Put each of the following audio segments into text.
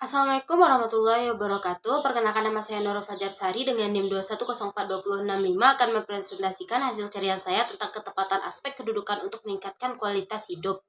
Assalamualaikum warahmatullahi wabarakatuh. Perkenalkan, nama saya Nurul Fajar Sari dengan NIM 2104265 akan mempresentasikan hasil carian saya tentang ketepatan aspek kedudukan untuk meningkatkan kualitas hidup.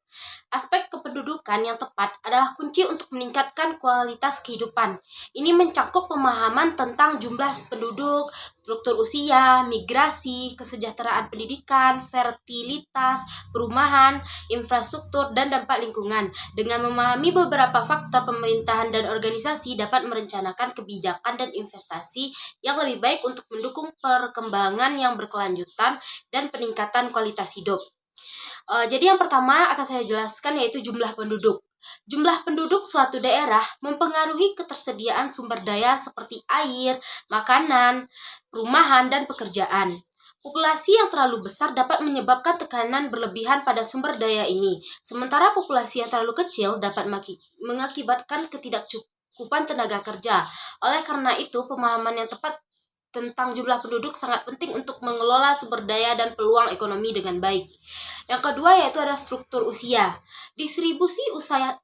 Aspek kependudukan yang tepat adalah kunci untuk meningkatkan kualitas kehidupan. Ini mencakup pemahaman tentang jumlah penduduk, struktur usia, migrasi, kesejahteraan pendidikan, fertilitas, perumahan, infrastruktur, dan dampak lingkungan. Dengan memahami beberapa faktor, pemerintahan dan organisasi dapat merencanakan kebijakan dan investasi yang lebih baik untuk mendukung perkembangan yang berkelanjutan dan peningkatan kualitas hidup. Jadi yang pertama akan saya jelaskan yaitu jumlah penduduk. Jumlah penduduk suatu daerah mempengaruhi ketersediaan sumber daya seperti air, makanan, perumahan, dan pekerjaan. Populasi yang terlalu besar dapat menyebabkan tekanan berlebihan pada sumber daya ini, sementara populasi yang terlalu kecil dapat mengakibatkan ketidakcukupan tenaga kerja. Oleh karena itu, pemahaman yang tepat tentang jumlah penduduk sangat penting untuk mengelola sumber daya dan peluang ekonomi dengan baik. Yang kedua yaitu ada struktur usia. Distribusi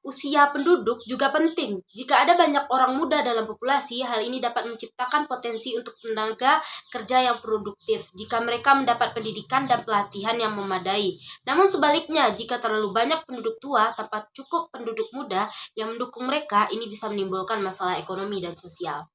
usia penduduk juga penting. Jika ada banyak orang muda dalam populasi, hal ini dapat menciptakan potensi untuk tenaga kerja yang produktif jika mereka mendapat pendidikan dan pelatihan yang memadai. Namun sebaliknya, jika terlalu banyak penduduk tua tanpa cukup penduduk muda yang mendukung mereka, ini bisa menimbulkan masalah ekonomi dan sosial.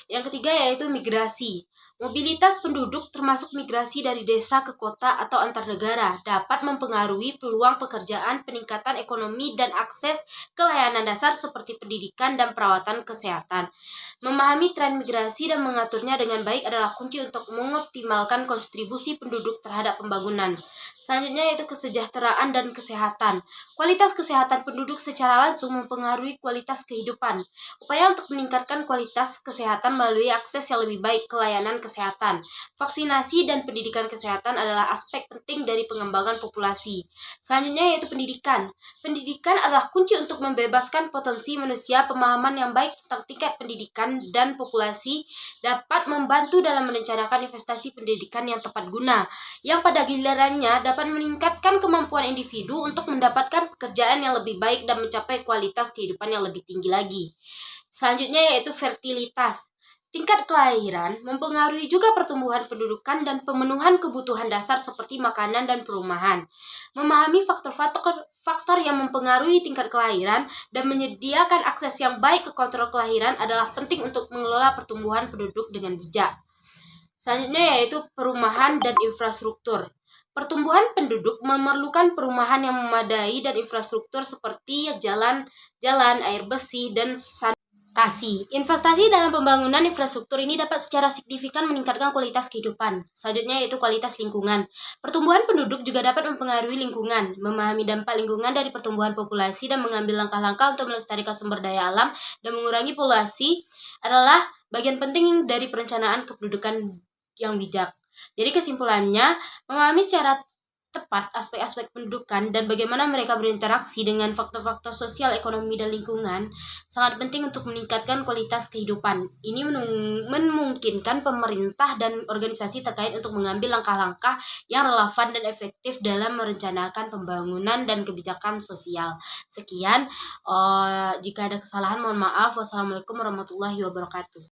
Yang ketiga yaitu migrasi. Mobilitas penduduk termasuk migrasi dari desa ke kota atau antar negara dapat mempengaruhi peluang pekerjaan, peningkatan ekonomi, dan akses ke layanan dasar seperti pendidikan dan perawatan kesehatan. Memahami tren migrasi dan mengaturnya dengan baik adalah kunci untuk mengoptimalkan kontribusi penduduk terhadap pembangunan. Selanjutnya yaitu kesejahteraan dan kesehatan. Kualitas kesehatan penduduk secara langsung mempengaruhi kualitas kehidupan. Upaya untuk meningkatkan kualitas kesehatan melalui akses yang lebih baik ke layanan kesehatan, vaksinasi, dan pendidikan kesehatan adalah aspek penting dari pengembangan populasi. Selanjutnya yaitu pendidikan. Pendidikan adalah kunci untuk membebaskan potensi manusia. Pemahaman yang baik tentang tingkat pendidikan dan populasi dapat membantu dalam merencanakan investasi pendidikan yang tepat guna, yang pada gilirannya dapat meningkatkan kemampuan individu untuk mendapatkan pekerjaan yang lebih baik dan mencapai kualitas kehidupan yang lebih tinggi lagi. Selanjutnya yaitu fertilitas. Tingkat kelahiran mempengaruhi juga pertumbuhan pendudukan dan pemenuhan kebutuhan dasar seperti makanan dan perumahan. Memahami faktor yang mempengaruhi tingkat kelahiran dan menyediakan akses yang baik ke kontrol kelahiran adalah penting untuk mengelola pertumbuhan penduduk dengan bijak. Selanjutnya yaitu perumahan dan infrastruktur. Pertumbuhan penduduk memerlukan perumahan yang memadai dan infrastruktur seperti jalan, air bersih, dan sanitasi. Investasi dalam pembangunan infrastruktur ini dapat secara signifikan meningkatkan kualitas kehidupan. Selanjutnya yaitu kualitas lingkungan. Pertumbuhan penduduk juga dapat mempengaruhi lingkungan. Memahami dampak lingkungan dari pertumbuhan populasi dan mengambil langkah-langkah untuk melestarikan sumber daya alam dan mengurangi polusi adalah bagian penting dari perencanaan kependudukan yang bijak. Jadi kesimpulannya, memahami secara tepat aspek-aspek pendudukan dan bagaimana mereka berinteraksi dengan faktor-faktor sosial, ekonomi, dan lingkungan sangat penting untuk meningkatkan kualitas kehidupan. Ini memungkinkan pemerintah dan organisasi terkait untuk mengambil langkah-langkah yang relevan dan efektif dalam merencanakan pembangunan dan kebijakan sosial. Sekian, jika ada kesalahan mohon maaf. Wassalamualaikum warahmatullahi wabarakatuh.